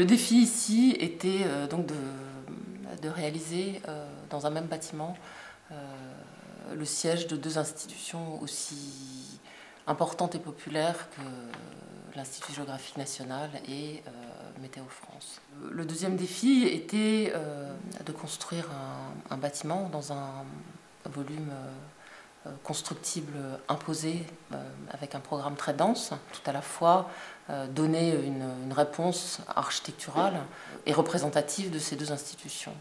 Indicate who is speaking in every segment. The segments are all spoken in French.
Speaker 1: Le défi ici était donc de réaliser dans un même bâtiment le siège de deux institutions aussi importantes et populaires que l'Institut géographique national et Météo France. Le deuxième défi était de construire un bâtiment dans un volume constructible imposé avec un programme très dense, tout à la fois donner une réponse architecturale et représentative de ces deux institutions.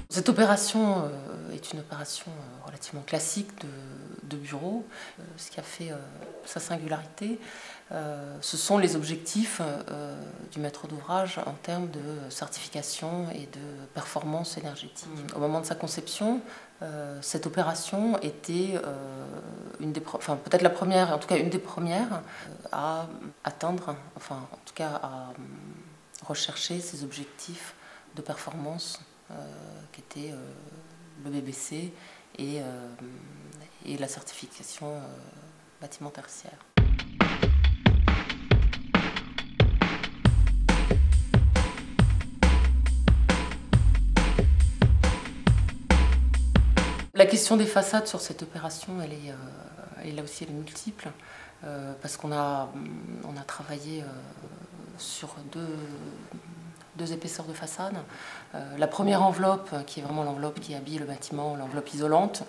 Speaker 1: Cette opération est une opération relativement classique de bureau. Ce qui a fait sa singularité, ce sont les objectifs du maître d'ouvrage en termes de certification et de performance énergétique. Au moment de sa conception, cette opération était peut-être la première, en tout cas une des premières, à atteindre, en tout cas à rechercher ces objectifs de performance qui étaient le BBC et la certification bâtiment tertiaire. La question des façades sur cette opération, elle est là aussi elle est multiple, parce qu'on a travaillé sur deux épaisseurs de façade. La première enveloppe, qui est vraiment l'enveloppe qui habille le bâtiment, l'enveloppe isolante,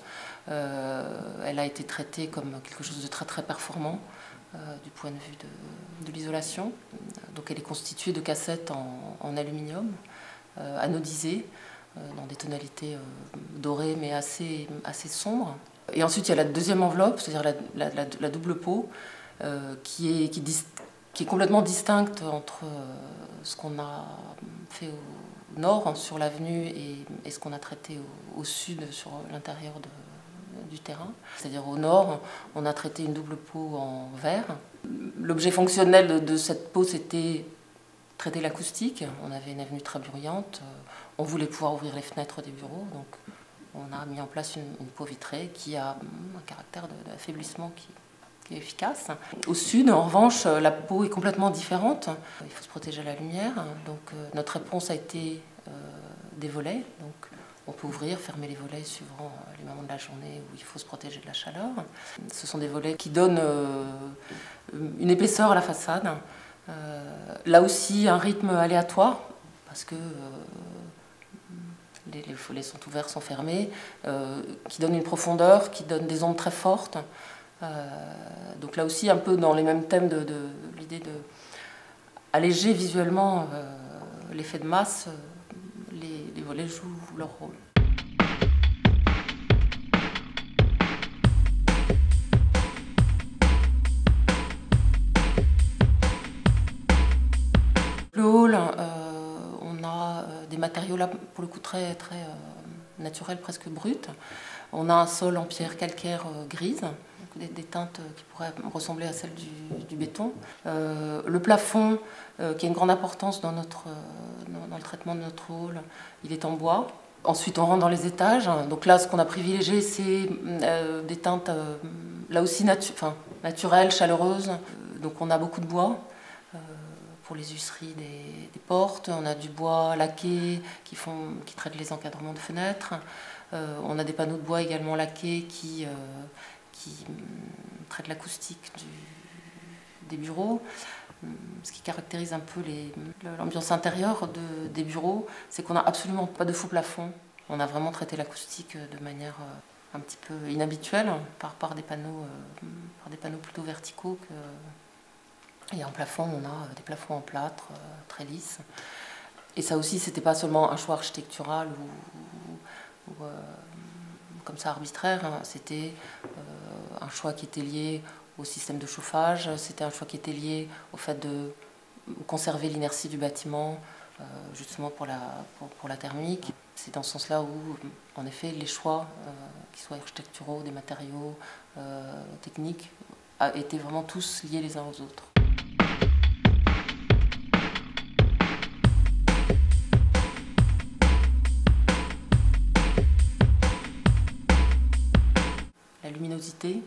Speaker 1: elle a été traitée comme quelque chose de très très performant du point de vue de l'isolation. Donc elle est constituée de cassettes en aluminium, anodisées, dans des tonalités dorées mais assez sombres. Et ensuite il y a la deuxième enveloppe, c'est-à-dire la double peau, qui est complètement distincte entre ce qu'on a fait au nord sur l'avenue et ce qu'on a traité au sud sur l'intérieur du terrain. C'est-à-dire au nord, on a traité une double peau en verre. L'objet fonctionnel de cette peau, c'était traiter l'acoustique. On avait une avenue très bruyante. On voulait pouvoir ouvrir les fenêtres des bureaux. Donc on a mis en place une peau vitrée qui a un caractère d'affaiblissement qui est efficace. Au sud, en revanche, la peau est complètement différente. Il faut se protéger de la lumière. Donc notre réponse a été des volets. Donc on peut ouvrir, fermer les volets suivant les moments de la journée où il faut se protéger de la chaleur. Ce sont des volets qui donnent une épaisseur à la façade. Là aussi, un rythme aléatoire, parce que les volets sont ouverts, sont fermés, qui donnent une profondeur, qui donnent des ombres très fortes. Donc là aussi, un peu dans les mêmes thèmes de l'idée d'alléger visuellement l'effet de masse, les volets jouent leur rôle. Le hall, on a des matériaux là pour le coup très naturels, presque bruts. On a un sol en pierre calcaire grise, des teintes qui pourraient ressembler à celles du béton. Le plafond, qui a une grande importance dans le traitement de notre hall, il est en bois. Ensuite, on rentre dans les étages. Donc là, ce qu'on a privilégié, c'est des teintes là aussi naturelles, chaleureuses. Donc on a beaucoup de bois pour les huisseries des portes. On a du bois laqué qui traite les encadrements de fenêtres. On a des panneaux de bois également laqués qui traitent l'acoustique des bureaux. Ce qui caractérise un peu l'ambiance intérieure des bureaux, c'est qu'on n'a absolument pas de faux plafond. On a vraiment traité l'acoustique de manière un petit peu inhabituelle par des panneaux plutôt verticaux. Et en plafond, on a des plafonds en plâtre très lisses. Et ça aussi, c'était pas seulement un choix architectural ou comme ça arbitraire, hein. C'était un choix qui était lié au système de chauffage, c'était un choix qui était lié au fait de conserver l'inertie du bâtiment, justement pour la thermique. C'est dans ce sens-là où, en effet, les choix, qu'ils soient architecturaux, des matériaux, techniques, étaient vraiment tous liés les uns aux autres. l'ingéniosité,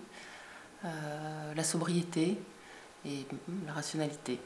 Speaker 1: la sobriété et la rationalité.